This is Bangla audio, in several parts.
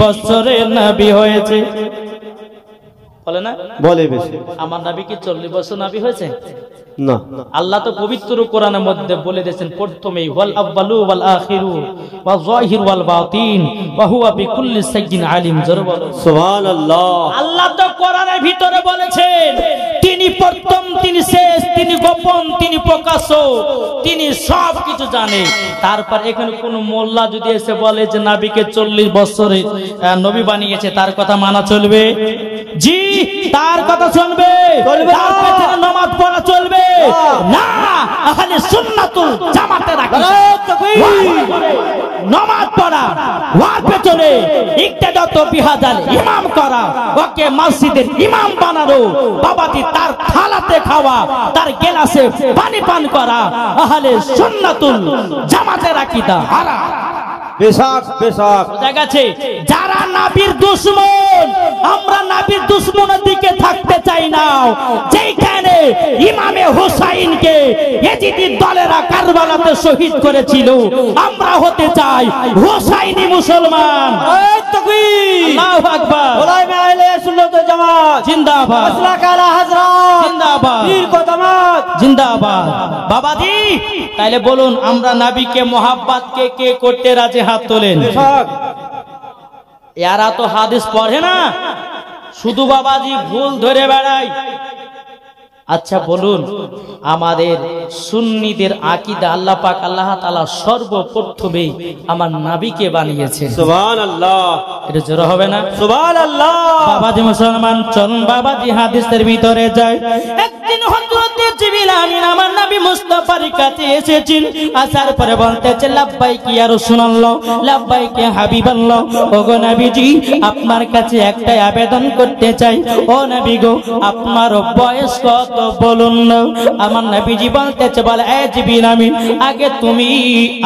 বছরের নবী হয়েছে। বলে না? বলে বেশি। আমার নবী কি 40 বছর নবী হয়েছে? না। আল্লাহ তো পবিত্র কোরআনের মধ্যে বলে দিয়েছেন প্রথমেই ওয়াল আউয়ালু ওয়াল আখিরু ওয়াল যাহির ওয়াল বাতিন ওয়া হুয়া বিকুল্লি শাইইন আলিম। জোরে বলো সুবহানাল্লাহ। আল্লাহ তো কোরআনের ভিতরে বলেছেন তিনি প্রথম, তিনি শেষ, তিনি গোপন, তিনি প্রকাশ্য, তিনি সব কিছু জানে। তারপর এখানে কোন মোল্লা যদি এসে বলে যে নবীকে 40 বছরে নবী বানিয়েছে, তার কথা মানা চলবে? জি, তার কথা শুনবে, তার পেছনে নামাজ পড়া চলবে না। আহলে সুন্নাতুল জামাতের আকীদা নামাজ পড়া, ওয়ার পেছনে ইক্তেদাত বিহাদাল ইমাম করা, ওকে মসজিদের ইমাম বানানো, বাবাজি তার থালাতে খাওয়া, তার গ্লাসে পানি পান করা আহলে সুন্নাতুল জামাতের আকীদা হারাম। বেশক বেশক বুঝা গেছে? যারা নবীর দুশমন, আমরা নবীর দুশমনের দিকে থাকতে চাই না। যেখানে ইমামে হুসাইনকে ইয়াজিদি দলেরা কারবালাতে শহীদ করেছিল, আমরা হতে চাই হুসাইনি মুসলমান। তাকবীর, আল্লাহু আকবার। ওলামা আহলে সুন্নাত ওয়াল জামাত জিন্দাবাদ, মাসলাক আলা হযরত জিন্দাবাদ, পীর কদমাত জিন্দাবাদ। বাবাজি তাইলে বলুন আমরা নবীকে মোহাব্বত কে কে করতে রাজি? হাত তোলেন। বেশক। এরা তো হাদিস পড়ে না, শুধু বাবাজি ভুল ধরে বেড়ায়। আচ্ছা বলুন আমাদের সুন্নিদের আকীদা আল্লাহ পাক আল্লাহ তাআলা সর্বপ্রথমে আমার নবীকে বানিয়েছেন। সুবহানাল্লাহ। এটা জোরে হবে না? সুবহানাল্লাহ। বাবাজি মুসলমান চলুন বাবাজি হাদিসের ভিতরে যায়। একদিন হযরত জিবরিল আমিন আমার নবী মুস্তাফার কাছে এসেছেন, আসার পরে বলতেছে লাব্বাইক ইয়া রাসূলুল্লাহ, লাব্বাইক ইয়া হাবিবাল্লাহ। ওগো নবীজি আপনার কাছে একটাই আবেদন করতে চাই। ও নবী গো আপনার বয়স কত বলুন না। আমার নবীজি বলতেছে বলে এ জিবরিল আমিন আগে তুমি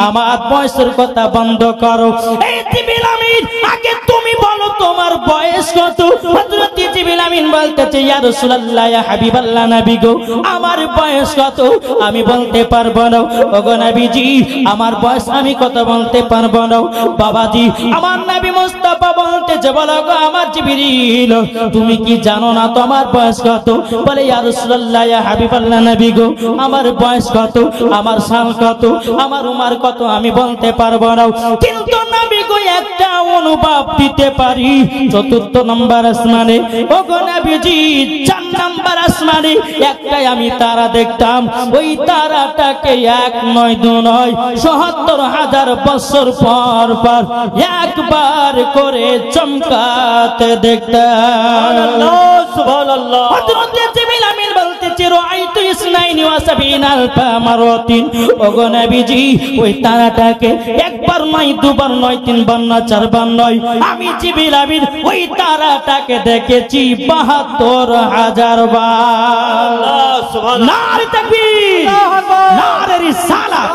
আমার বয়সের কথা বন্ধ করো। এ জিবরিল আমিন আগে তুমি বলো তোমার বয়স কত? হযরত জিবরিল আমিন বলতেছে ইয়া রাসূলুল্লাহ ইয়া হাবিবাল্লাহ নবী গো আমার বয়স কত আমি বলতে পারবো না। ওগো নবীজি আমার বয়স আমি কত বলতে পারবো না। বাবাজি আমার নবী মুস্তাফা বলতেছে বলো গো আমার জিবরিল তুমি কি জানো না তোমার বয়স কত? বলে ইয়া রাসূলুল্লাহ ইয়া হাবিবাল্লাহ নবী গো আমার বয়স কত, আমার সাল কত, আমার উমর কত আমি বলতে পারবো না। কিন্তু নবী গো একটা অনুভব দিতে পারি। চতুর্থ নম্বর আসমানে ওগো নবীজি 4 নম্বর আসমানে একটাই আমি তারা দেখতাম, ওই তারাটাকে 1 নয় 2 নয় ৭৭,০০০ বছর পর পর একবার করে চমকাতে দেখতাম। সুবহানাল্লাহ। হযরত জিবরিল আমিন বলতেছে রাআইতু ইসনাইনি ওয়া সাবিনা আলফা মারাতিন। ওগো নবীজি ওই তারাটাকে একবার নয়, দুবার নয়, 3 বার নয়, 4 বার নয়, আমি জিবরিল আমিন ওই তারাটাকে দেখেছি ৭২,০০০ বার। নারে তাকবীর, নারে রিসালাত,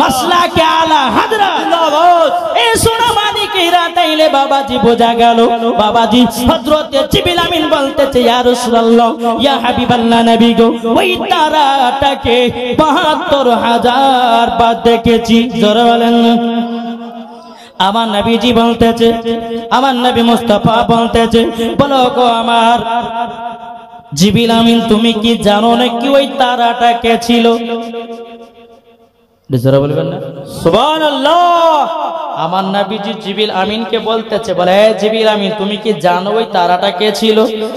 মাসলাকে আলা হযরত। এই সোনা মানিকেরা তাইলে বাবাজি বোঝা গেল। বাবাজি হযরত জিবরিল আমিন বলতেছে ইয়া রাসূলুল্লাহ ইয়া হাবিবাল্লাহ নবী গো ওই তারাটাকে ৭২,০০০ বার দেখেছি। জোরে বলেন। আমার নবীজি বলতেছে, আমার নবী মুস্তাফা বলতেছে বলো গো আমার জিবরিল আমিন তুমি কি জানো না কি ওই তারাটা কে ছিল? জোরে বলবেন না? সুবহানাল্লাহ। আমার নবীজি জিবরিল আমিনকে বলতেছে বলে হে জিবরিল আমিন তুমি কি জানো ওই তারাটা কে ছিল?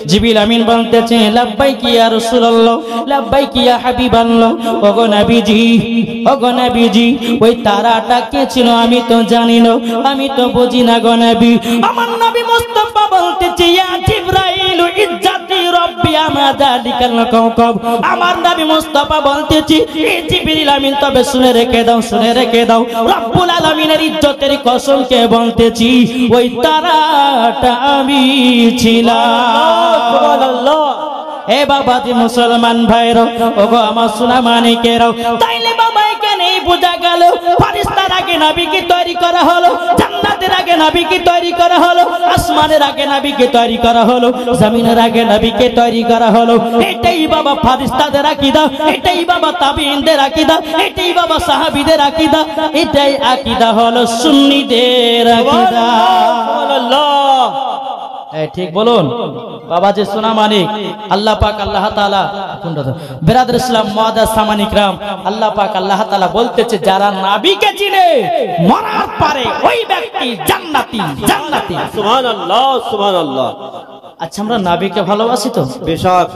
জিবরিল আমিন বলতেছে লাব্বাইক ইয়া রাসূলুল্লাহ, লাব্বাইক ইয়া হাবিবাল্লাহ। ওগো নবীজি, ওগো নবীজি ওই তারাটা কে ছিল আমি তো জানি না, আমি তো বুঝি না গো নবী। আমার নবী মুস্তাফা বলতেছে ইয়া জিবরাইল ইজ্জাতি রব্বি আমা যালিকাল কাওকাব। আমার নবী মুস্তাফা বলতেছে এ জিবরিল আমিন তবে শুনে রেখে দাও, শুনে রেখে দাও, রব্বুল আলামিনের ইজ্জতের কসমকে বলতেছি ওই তারাটা আমি ছিলাম। সুবহানাল্লাহ। এ বাবাজি মুসলমান ভাইরা ওগো আমার সোনা মানিকেরাও, তাইলে বাবা এখানে বোঝা গেল ফেরেশতার আগে নবীকে তৈরি করা হলো, জান্নাতের আগে নবীকে তৈরি করা হলো, আসমানের আগে নবীকে তৈরি করা হলো, জমিনের আগে নবীকে তৈরি করা হলো। এটাই বাবা ফেরেশতাদের আকীদা, এটাই বাবা তাবিঈনদের আকীদা, এটাই বাবা সাহাবীদের আকীদা, এটাই আকীদা হলো সুন্নিদের আকীদা। সুবহানাল্লাহ। ঠিক বলুন বাবাজি সোনা মানিক আল্লাহ পাক আল্লাহ তাআলা বিরাদর ইসলাম মুআদ্দাস সামানিক রাম আল্লাহ পাক আল্লাহ তাআলা বলতেছে যারা নবীকে চিনে মরার পরে ওই ব্যক্তি জান্নাতি জান্নাতি সুবহানাল্লাহ সুবহানাল্লাহ। আচ্ছা আমরা নবীকে ভালোবাসি তো বেশক।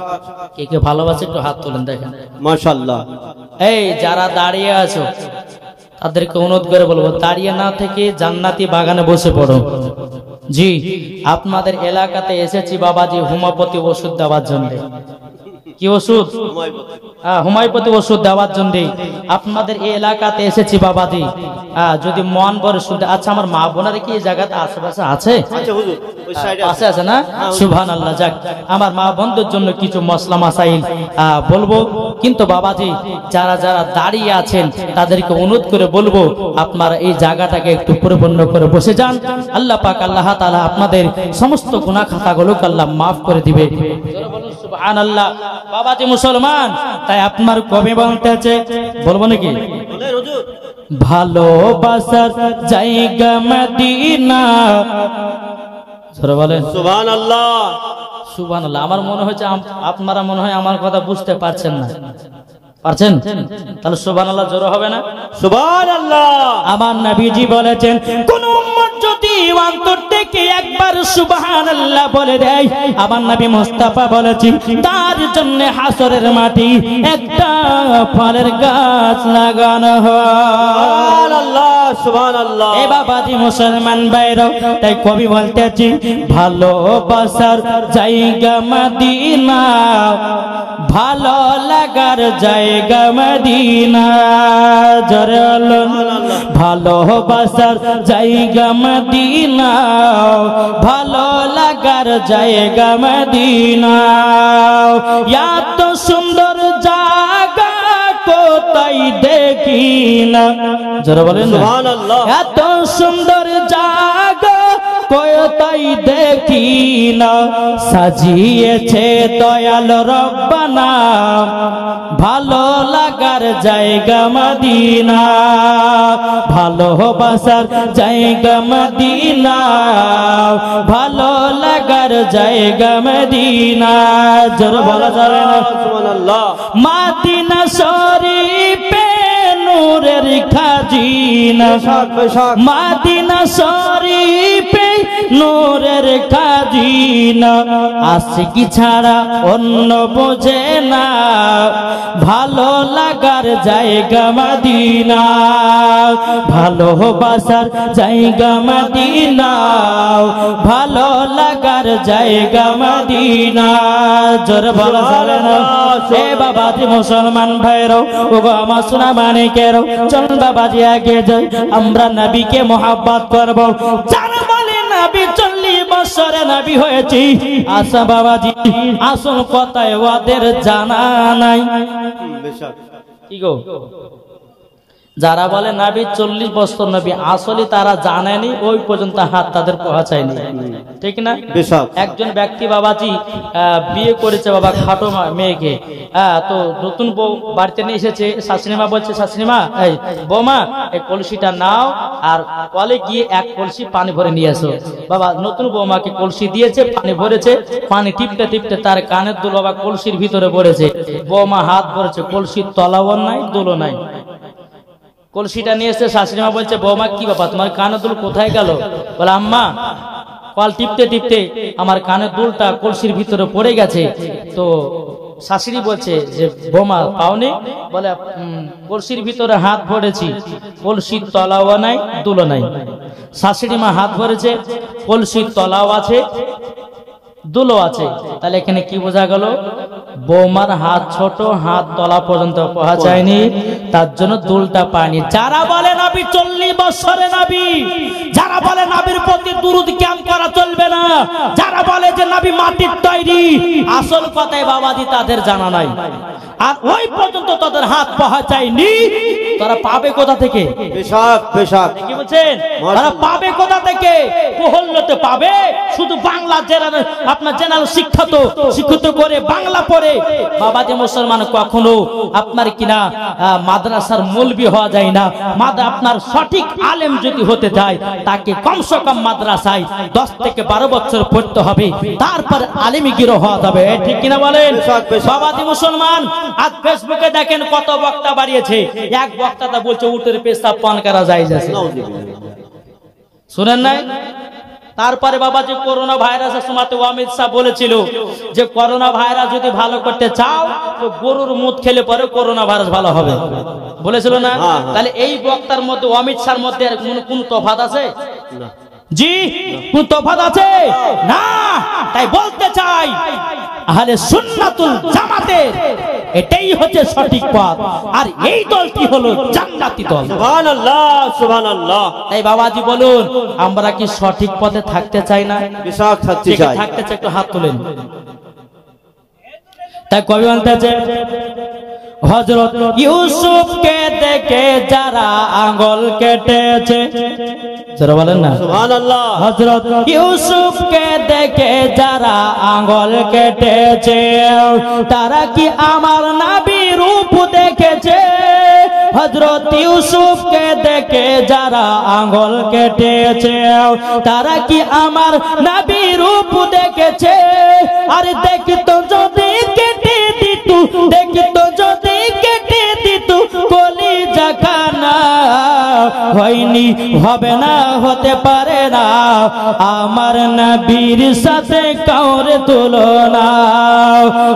কে কে ভালোবাসি একটু হাত তুলেন দেখেন মাশাআল্লাহ। এই যারা দাঁড়িয়ে আছো তাদেরকে অনুরোধ করে বলবো দাঁড়িয়ে না থেকে জান্নাতি বাগানে বসে পড়ো। জি আপনাদের এলাকাতে এসেছি বাবাজি হোমিওপ্যাথি ওষুধ দেওয়ার জন্য। কি ওষুধ? হোমিওপ্যাথি ওষুধ দেওয়ার জন্য আপনাদের এই এলাকাতে এসেছি বাবাজি। যদি মন ভরে শুনতে। আচ্ছা আমার মা বোনারা কি এই জায়গাতে আশেপাশে আছে? পাশে আছে না? সুবহানাল্লাহ। যাক আমার মা বোনদের জন্য কিছু মশলা মাসাইল বলবো, কিন্তু বাবাজি যারা যারা দাঁড়িয়ে আছেন তাদেরকে অনুরোধ করে বলবো আপনারা এই জায়গাটাকে একটু পরিপূর্ণ করে বসে যান। আল্লাহ পাক আল্লাহ তাআলা আপনাদের সমস্ত গুনাহ খাতাগুলোকে আল্লাহ মাফ করে দিবে। সুবহানাল্লাহ। বাবাজি মুসলমান তাই আপনার কবি বলতেছে, বলবো নাকি? ভালোবাসার জায়গা মদিনা। বলেন সুবহানাল্লাহ সুবহানাল্লাহ। আমার মনে হচ্ছে আপনারা মনে হয় আমার কথা বুঝতে পারছেন না। পারছেন? তাহলে সুবহানাল্লাহ জোরে হবে না? সুবহানাল্লাহ। আমার নবীজি বলেছেন কোন উম্মত যদি অন্তর থেকে একবার সুবহানাল্লাহ বলে দেয়, আমার নবী মুস্তাফা বলেছেন তার জন্য হাসরের মাটি একটা ফলের গাছ লাগানো হয়। সুবহানাল্লাহ সুবহানাল্লাহ। এ বাবাজি মুসলমান ভাইরা তাই কবি বলতেছি ভালোবাসার জায়গা মদিনা, ভালো লাগার জায়গা মদিনা। জোরে বলুন ভালোবাসার জায়গা মদিনা, ভালো লাগার জায়গা মদিনা। এত সুন্দর জায়গা কোথায় দেখি না। জোরে বলেন সুবহানাল্লাহ। এত সুন্দর জায়গা কোথায় দেখি না, সাজিয়েছে দয়াল রব্বানা, ভালো লাগার জায়গা মদিনা, ভালোবাসার জায়গা মদিনা, ভালো লাগার জায়গা মদিনা। জোরে বলা যাবে না? সুবহানাল্লাহ। মদিনা শরীফে নূরের খাজিনা, মদিনা শরীফে নূরের খাজিনা, আশিকি ছাড়া অন্য বোঝে না, ভালো লাগার জায়গা মদিনা, ভালোবাসার জায়গা মদিনা, ভালো লাগার জায়গা মদিনা। জোরে বলা যাবে না? এ বাবাজি মুসলমান ভাইরা ও গো আমার সোনা মানিকেরও চল বাবাজি আগে যাই, আমরা নবীকে মহব্বত করব। যারা বলে নবী 40 বছরে নবী হয়েছি, আশা বাবাজি আসল কথায় ওদের জানা নাই। কি গো যারা বলে নবী 40 বছর নবী, আসলে তারা জানেনি, ওই পর্যন্ত হাত তাদের পৌঁছায়নি, ঠিক না? একজন ব্যক্তি বাবাজি বিয়ে করেছে বাবা খাটো মেয়েকে, তো নতুন বউ বাড়িতে নিয়ে এসেছে। শাশুড়িমা বলছে শাশুড়িমা এই বৌমা এই কলসিটা নাও আর কলে গিয়ে এক কলসি পানি ভরে নিয়ে এসো। বাবা নতুন বৌমাকে কলসি দিয়েছে, পানি ভরেছে, পানি টিপতে টিপতে তার কানের দুল বাবা কলসির ভিতরে পড়েছে। বৌমা হাত ভরেছে, কলসির তলাও নাই দুলো নাই। কলসিটা নিয়ে এসে শাশুড়িমা বলছে বৌমা কি বাবা তোমার কানের দুল কোথায় গেল? বলে আম্মা কল টিপতে টিপতে আমার কানের দুলটা কলসির ভিতরে পড়ে গেছে। তো শাশুড়ি বলছে যে বৌমা পাওনি? বলে কলসির ভিতরে হাত ভরেছি, কলসির তলাও নাই দুলো নাই। শাশুড়ি মা হাত ভরেছে, কলসির তলাও আছে দুলো আছে। তাহলে এখানে কি বোঝা গেল? বৌমার হাত ছোট, হাত তলা পর্যন্ত পৌঁছায়নি, তার জন্য দুলটা পায়নি। যারা বলে নবী 40 বছরে নবী, যারা বলে নবীর প্রতি দুরূদ ক্যাম্প করা চলবে না, যারা বলে যে নবী মাটির তৈরি, আসল কথাই বাবাজি তাদের জানা নাই। আর ওই পর্যন্ত তাদের হাত পাওয়া যায়নি, তারা পাবে কোথা থেকে? পেশাক পেশাক কি বলছেন? তারা পাবে কোথা থেকে? মহল্লাতে পাবে। শুধু বাংলা জেনারেল আপনার জেনারেল শিক্ষিত করে বাংলা পড়ে বাবাজি মুসলমান কখনো আপনার কিনা মাদ্রাসার মৌলবি হওয়া যায় না। আপনার সঠিক আলেম যদি হতে যায় তাকে কমসে কম মাদ্রাসায় 10 থেকে 12 বছর পড়তে হবে, তারপর আলেমি গিরো হওয়া যাবে। ঠিক কিনা বলেন বাবাজি মুসলমান? আজ ফেসবুকে দেখেন কত বক্তা বাড়িয়েছে, এক বক্তা বলছে উটের পেশাব পান করা যায়, শুনেন নাই? তারপরে বাবাজি করোনা ভাইরাসের সময় অমিত শাহ বলেছিল যে করোনা ভাইরাস যদি ভালো করতে চাও তো গরুর মুত খেলে পরে করোনা ভাইরাস ভালো হবে, বলেছিল না? তাহলে এই বক্তার মধ্যে অমিত শাহর মধ্যে কোন তফাৎ আছে? জি, কোন তফাৎ আছে? না। তাই বলতে চাই আহলে সুন্নাতুল জামাতের এটাই হচ্ছে সঠিক পথ, আর এই দলটি হলো জান্নাতি দল। সুবহানাল্লাহ সুবহানাল্লাহ। তাই বাবাজি বলুন, আমরা কি সঠিক পথে থাকতে চাই না? পেশাক থাকতে চাই। থাকতে চাই, একটু হাত তোলেন। তাই কবি বলতেছে হযরত ইউসুফকে দেখে যারা আঙ্গুল কেটেছে, যারা বলেন না সুবহানাল্লাহ। হযরত ইউসুফকে দেখে যারা আঙ্গুল কেটেছে তারা কি আমার নবীর রূপ দেখেছে? হযরত ইউসুফকে দেখে যারা আঙ্গুল কেটেছে তারা কি আমার নবীর রূপ দেখেছে? আর দেখতো যদি কেটে দিত, দেখতো যদি কেটে দিত কলিজা খানা, হয়নি হবে না হতে পারে না আমার নবীর সাথে কাউরে তুলনা,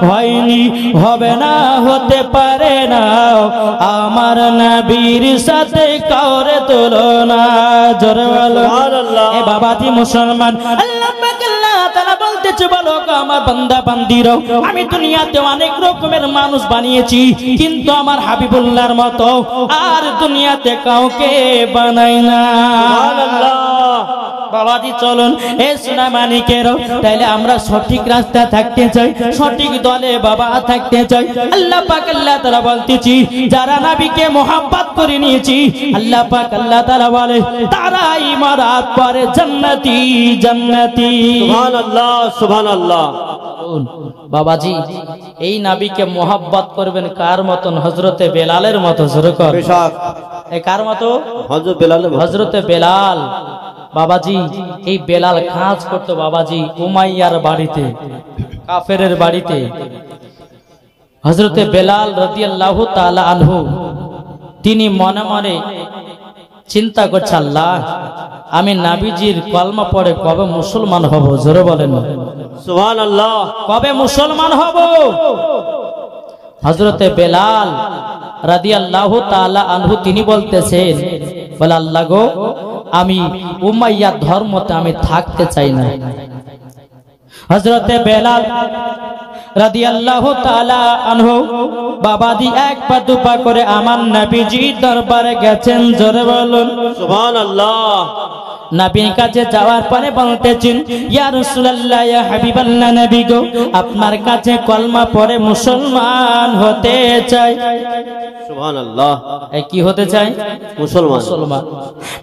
হয়নি হবে না হতে পারে না আমার নবীর সাথে কাউরে তুলনা। জোরে বলো সুবহানাল্লাহ। এ বাবাজি মুসলমান, আল্লাহ পাক আল্লাহ তাআলা বলতেছে বলো আমার বান্দা বান্দিরও আমি দুনিয়াতে অনেক রকমের মানুষ বানিয়েছি, কিন্তু আমার হাবিবুল্লাহর মতো আর দুনিয়াতে কাউকে বানাই না। সুবহানাল্লাহ। বাবাজি চলুন এ সোনা মানিকেরও, তাইলে আমরা সঠিক রাস্তা থাকতে চাই, সঠিক দলে বাবা থাকতে চাই। আল্লাহ পাক আল্লাহ তাআলা বলতেছি যারা নবীকে মোহাব্বত করে নিয়েছি, আল্লাহ পাক আল্লাহ তাআলা বলে তারাই মারাত পরে জান্নাতি জান্নাতি। সুবহানাল্লাহ সুবহানাল্লাহ। বাবাজি এই নবীকে মোহাব্বত করবেন কার মতন? হযরতে বেলালের মতো। জোরে কর পেশাক। এই কার মতো? হযরত বেলাল। হযরতে বেলাল। বাবাজি এই বেলাল কাজ করতো বাবাজি উমাইয়ার বাড়িতে, কাফেরের বাড়িতে। হযরতে বেলাল রাদিয়াল্লাহু তাআলা আনহু তিনি মনে মনে চিন্তা করছে আল্লাহ আমি নবীজির কলমা পড়ে কবে মুসলমান হব? জোরে বলেন সুবহানাল্লাহ। কবে মুসলমান হব? হযরতে বেলাল রাদিয়াল্লাহু তাআলা আনহু তিনি বলতেছেন বলে আল্লাহ গো আমি উমাইয়া ধর্মতে আমি থাকতে চাই না। হযরতে বেলাল রাদিয়াল্লাহু তাআলা আনহু বাবাজি এক পা দুপা করে আমার নবীজি দরবারে গেছেন। জোরে বলুন সুবহানাল্লাহ। নবীর কাছে যাওয়ার পরে বলতেছেন ইয়া রাসূলুল্লাহ ইয়া হাবিবাল্লাহ নবী গো আপনার কাছে কলমা পড়ে মুসলমান হতে চাই। সুবহানাল্লাহ। এই কি হতে চাই? মুসলমান। মুসলমান।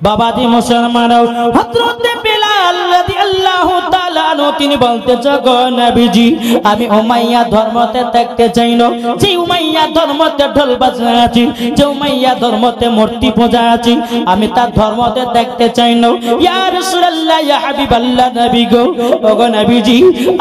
বাবাজি মুসলমান হযরতে বেলাল রাদিয়াল্লাহু তাআলা আনহু তিনি বলতেছে গো নবীজি আমি উমাইয়া ধর্মতে থাকতে চাই না। যে উমাইয়া ধর্মতে ঢোল বাজনা আছে, যে উমাইয়া ধর্মতে মূর্তি পূজা আছে, আমি তার ধর্মতে থাকতে চাই না। ইয়া রাসূলুল্লাহ ইয়া হাবিবাল্লাহ নবী গো ওগো নবীজি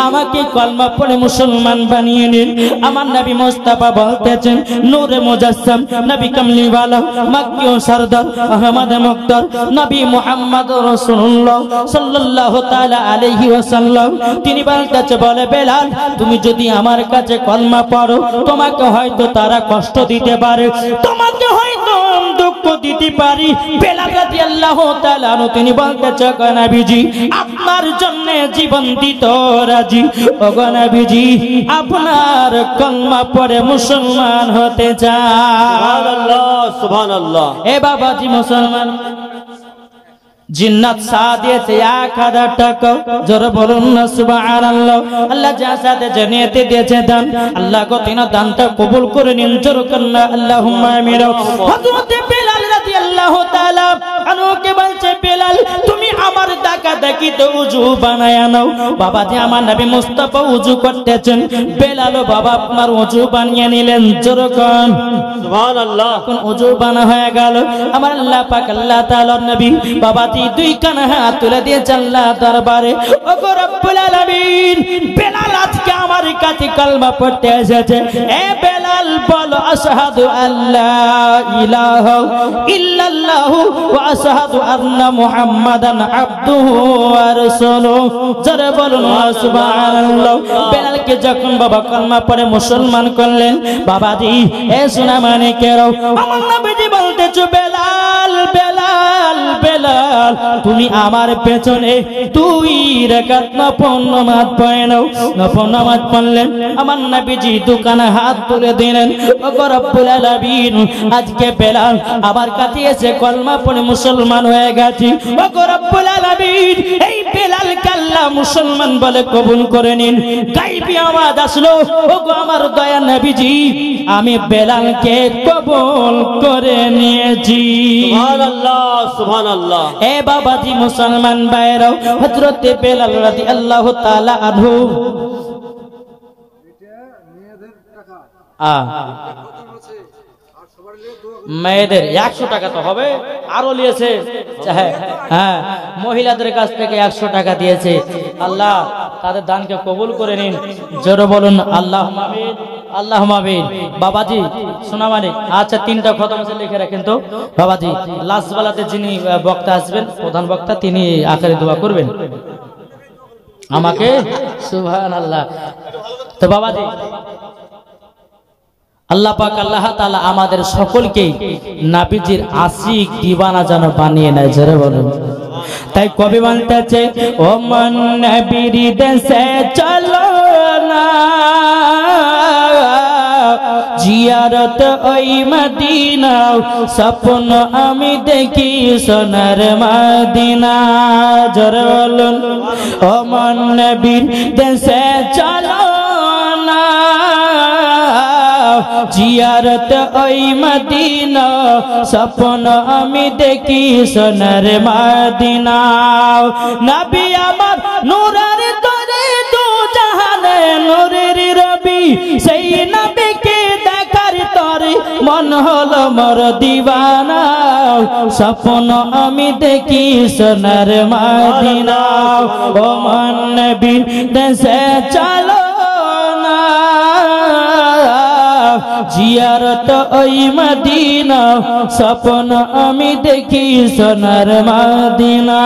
আমাকে কলমা পড়ে মুসলমান বানিয়ে নিন। আমার নবী মুস্তাফা বলতেছেন নূরে মুজাসসাম নবী কামলিওয়ালা মক্কি ও সরদার আহমদ মুক্তার নবী মুহাম্মদ রাসূলুল্লাহ সাল্লাল্লাহু তাআলা আলাইহি ওয়াসাল্লাম তিনি বলতেছে বলে বেলাল তুমি যদি আমার কাছে কলমা পড়ো তোমাকে হয়তো তারা কষ্ট দিতে পারে, তোমাকে হয়তো দুঃখ দিতে পারি। বেলাল রাদিয়াল্লাহু তাআলা তিনি বলতেছে গো নবীজি আপনার জন্য জীবন দিতে রাজি। ওগো নবীজি আপনার কলমা পড়ে মুসলমান হতে চাই। সুবহানাল্লাহ সুবহানাল্লাহ। এ বাবাজি মুসলমান, জিন্নাত সা দিয়েছে 1000 টাকা, জোরে বলুন না সুবহানাল্লাহ। আল্লাহ যার সাথে জানিয়াতে দিয়েছে দান, আল্লাহ গো তিনা দানটা কবুল করে নিন, জোরে করুন আল্লাহুম্মা আমিন। হযরত বেলাল রাদিয়াল্লাহু তাআলা আনুকে বলছে, বেলাল তুমি আমার দেখা দেখিতে উযু বানায় নাও। বাবাজি আমার নবী মুস্তাফা উযু করতেছেন, বেলালও বাবা আপনার উযু বানিয়ে নিলেন, জোরে করুন সুবহানাল্লাহ। কোন উযু বানা হয়ে গেল, আমার আল্লাহ পাক আল্লাহ তাআলার নবী বাবাজি দুই কান হাত তুলে দিয়েছে আল্লাহ দরবারে, ওগো রব্বুল আলামিন বেলাল আজকে আমার কাছে কলমা পড়তে এসেছে, এ বেলাল বলো আশহাদু আল্লা ইলাহা ইল্লাল্লাহু ওয়া আশহাদু আন্না মুহাম্মাদান আবদুহু ওয়া রাসূলুহু, জোরে বলুন সুবহানাল্লাহ। বেলালকে যখন বাবা কলমা পড়ে মুসলমান করলেন, বাবাজি এ সোনা মানিকেরাও আমার নবীজি বলতেছো, বেলাল বেলাল বেলাল তুমি আমার পেছনে 2 রাকাত নফল নামাজ পড়ে নাও। নফল নামাজ পড়লেন, আমার নবীজি দোকানে হাত তুলে দিলেন, ওগো রব্বুল আলামিন আজকে বেলাল আমার কাছে এসে কলমা পড়ে মুসলমান হয়ে গেছে, ওগো রব্বুল আলামিন এই বেলালকে আল্লাহ মুসলমান বলে কবুল করে নিন। গায়বী আওয়াজ আসলো, ওগো আমার দয়া নবীজি আমি বেলালকে কবুল করে নিয়েছি। সুবহানাল্লাহ সুবহানাল্লাহ। এ বাবাজি মুসলমান ভাইরাও, হযরত বেলাল রাদিয়াল্লাহু তাআলা আনহু মেয়েদের 100 টাকা তো হবে, আরো নিয়েছে, হ্যাঁ মহিলাদের কাছ থেকে 100 টাকা দিয়েছে। আল্লাহ তাদের দানকে কবুল করে নিন, জোরে বলুন আল্লাহুম্মা আমিন আল্লাহুম্মা আমিন। বাবাজি শোনা মানে আচ্ছা 3টা খতম আছে লিখে রাখেন তো বাবাজি। লাস্ট বেলাতে যিনি বক্তা আসবেন প্রধান বক্তা, তিনি আখেরি দোয়া করবেন আমাকে, সুবহানাল্লাহ। তো বাবাজি আল্লাহ পাক আল্লাহ তাআলা আমাদের সকলকে নবীজির আশিক দিওয়ানা যেন বানিয়ে নেয়, জোরে বলুন। তাই কবি বলতেছে, ও মন নবীর দেশে চলো না, জিয়ারত ওই মদিনা, স্বপ্ন আমি দেখি সোনার মদিনা, জোরে বলুন। ও মন নবীর দেশে চলো না, জিয়ারত ওই মদিনা, স্বপ্ন আমি দেখি সোনার মদিনা। নবী আমার নূরের তরে দু জাহানে নূরের রবি, সেই নবীকে দেখার তরে মন হলো মোর দিওয়ানা, স্বপ্ন আমি দেখি সোনার মদিনা। ও মন নবীর দেশে চলো না, জিয়ারত ওই মদিনা, স্বপ্ন আমি দেখি সোনার মদিনা,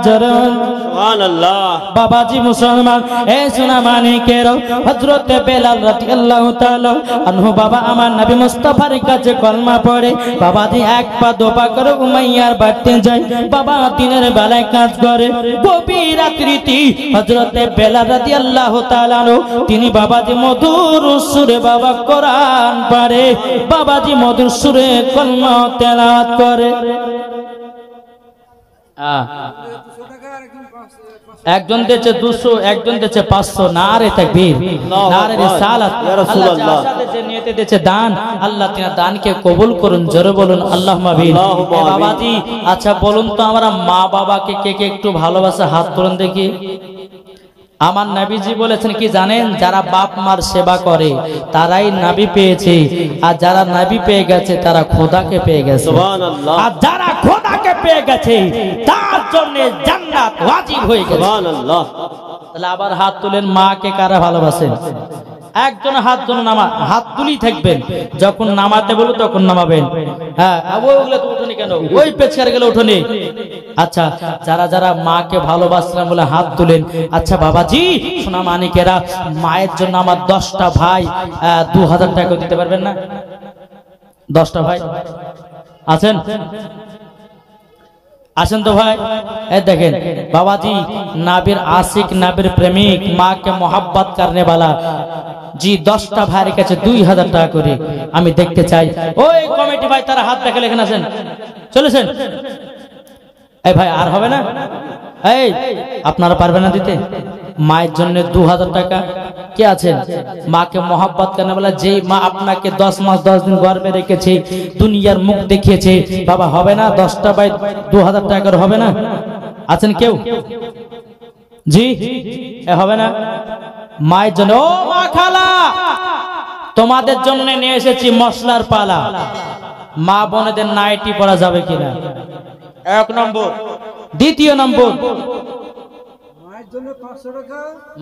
জোরে সুবহানাল্লাহ। বাবাজি মুসলমান এ সোনা মানিকেরও, হযরত বেলাল রাদিয়াল্লাহু তাআলা আনহু বাবা আমার নবী মুস্তাফার কাছে কলমা পড়ে, বাবাজি 1 পা 2 পা করে উমাইয়ার বাড়তে যায়। বাবা দিনের বেলায় কাজ করে, গভীর রাত্রিতে হযরত বেলাল রাদিয়াল্লাহু তাআলা তিনি বাবাজি মধুর সুরে বাবা কোরআন পড়ে, বাবাজি মধুর সুরে কলমা তেলাওয়াত করে। একজন দিয়েছে 200, একজন দিয়েছে 500। নারে তাকবীর, নারে রিসালাত। আল্লাহ যার সাথে যে নিয়তে দিয়েছে দান, আল্লাহ তিনার দানকে কবুল করুন, জোরে বলুন আল্লাহুম্মা আমিন। বাবাজি আচ্ছা বলুন তো, আমরা মা বাবাকে কে কে একটু ভালোবাসে, হাত তুলুন দেখি। আমার নবীজি বলেছেন কি জানেন, যারা বাপ মার সেবা করে তারাই নবী পেয়েছে, আর যারা নবী পেয়ে গেছে তারা খোদাকে পেয়ে গেছে, সুবহানাল্লাহ। আর যারা খোদাকে পেয়ে গেছে তার জন্য জান্নাত ওয়াজিব হয়ে গেছে, সুবহানাল্লাহ। তাহলে আবার হাত তুলেন, মাকে কারা ভালোবাসেন? একজন হাত তুলে হাত তুলি থাকবেন, যখন নামাতে বলো তখন নামাবেন। হ্যাঁ ওইগুলো তো উঠোনি কেন, ওই পেছার গেলে উঠোনি। আচ্ছা যারা যারা মাকে ভালোবাসলেন বলে হাত তুলেন। আচ্ছা বাবাজি সোনা মানিকেরা, মায়ের জন্য আমার 10টা ভাই 2000 টাকা দিতে পারবেন না? 10টা ভাই আছেন? আসেন তো ভাই। এই দেখেন বাবাজি, নাবির আশিক, নাবির প্রেমিক, মা কে मोहब्बत करने वाला জি 10টা ভাইয়ের কাছে 2000 টাকা করে আমি দেখতে চাই। ওই কমিটি ভাই তারা হাত দেখালে এখানে আসেন, চলেছেন। এই ভাই আর হবে না? এই আপনারা পারবেন না দিতে? মায়ের জন্য 2000 টাকা কে আছেন? মাকে মহব্বত করনে বলে, যে মা আপনাকে 10 মাস 10 দিন গর্ভে রেখেছে, দুনিয়ার মুখ দেখিয়েছে, বাবা হবে না? 10টা বাই 2000 টাকার হবে না? আছেন কেউ? জি হবে না? মায়ের জন্য, ও মা খালা, তোমাদের জন্য নিয়ে এসেছি মশলার পালা। মা বোনেদের নাইটি পরা যাবে কিনা? 1 নম্বর। দ্বিতীয় নম্বর,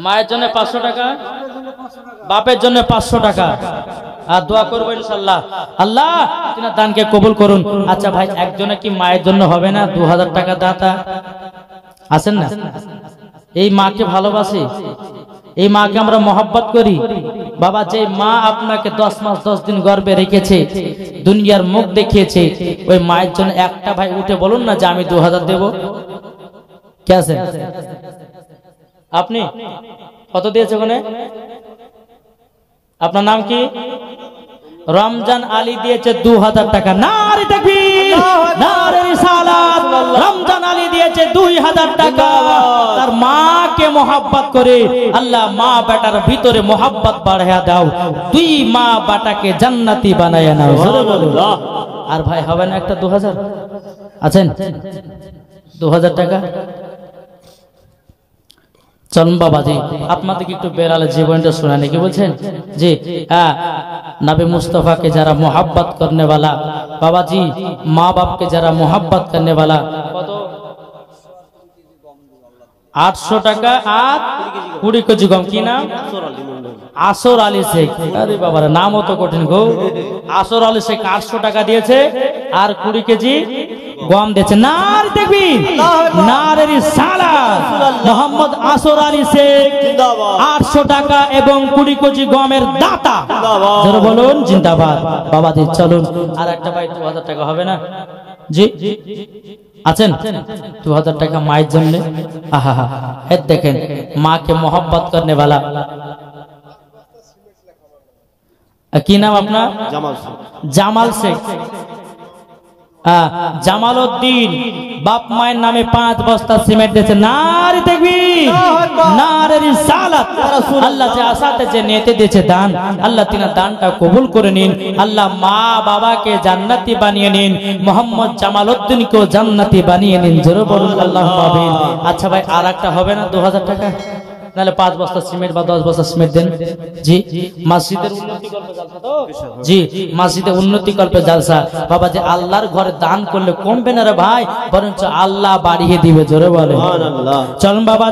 মায়ের জন্য 500 টাকা, বাপের জন্য 500 টাকা। আর দোয়া করবো ইনশাআল্লাহ, আল্লাহ তিনার দানকে কবুল করুন। আচ্ছা ভাই, একজনে কি মায়ের জন্য হবে না 2000 টাকা দাতা? আছেন না? এই মাকে ভালোবাসি, এই মাকে আমরা মহব্বত করি। বাবা, যে মা আপনাকে 10 মাস 10 দিন গর্ভে রেখেছে, দুনিয়ার মুখ দেখিয়েছে, ওই মায়ের জন্য একটা ভাই উঠে বলুন না যে আমি 2000 দেব। কে আছে? আপনি কত দিয়েছে ওখানে? আপনার নাম কি? রমজান আলী দিয়েছে 2000 টাকা। নারে তাকবীর, নারে রিসালাত। রমজান আলী দিয়েছে 2000 টাকা। তার মাকে মহব্বত করে আল্লাহ মা বেটার ভিতরে মহব্বত বাড়ায়া দাও, দুই মা বেটাকে জান্নাতি বানায়া নাও। আর ভাই হবে না একটা 2000? আছেন? 2000 টাকা। চলুন বাবাজি, আপনাদেরকে একটু বেলালের জীবনটা শোনান। কি বলছেন? জি হ্যাঁ, নবী মুস্তাফাকে যারা मोहब्बत करने वाला, बाबाजी माँ बाप के जरा मोहब्बत करने वाला, কত? 800 টাকা আর 20 কেজি গম। কি নাম? আসর আলী শেখ। আরে বাবার নামও তো কঠিন গো। আসর আলী শেখ 800 টাকা দিয়েছে আর 20 কেজি গম দিয়েছে। নারে তাকবীর, নারে রিসালাত। মোহাম্মদ আসর আলী শেখ 800 টাকা এবং 20 কেজি গমের দাতা। জোরে বলুন জিন্দাবাদ। বাবাজি চলুন, আর একটা ভাই 2000 টাকা হবে না? জি আছেন? 2000 টাকা মায়ের জন্য। আহা হা, দেখেন মাকে मोहब्बत करने वाला। কি নাম আপনার? জামাল শেখ। জামাল উদ্দিন বাপ মায়ের নামে 5 বস্তা সিমেন্ট দিয়েছে। নারে তাকবীর, নারে রিসালাত। আল্লাহ যে আসাতে যে নিয়তে দিয়েছে দান, আল্লাহ তিনার দানটা কবুল করে নিন। আল্লাহ মা বাবাকে জান্নাতি বানিয়ে নিন, মোহাম্মদ জামাল উদ্দিনকেও জান্নাতি বানিয়ে নিন। জোরে বলুন আল্লাহুম্মা আমিন। আচ্ছা ভাই, আর একটা হবে না 2000 টাকা? নালে 5 বস্তা সিমেন্ট বা 10 বস্তা সিমেন্ট দেন। জি মসজিদের উন্নতি কল্পে জালসা তো? জি মসজিদে উন্নতি কল্পে জালসা। বাবা যে আল্লাহর ঘরে দান করলে কমবে না রে ভাই, বরঞ্চ আল্লাহ বাড়িয়ে দিবে। জোরে বলে সুবহানাল্লাহ। চলুন বাবা।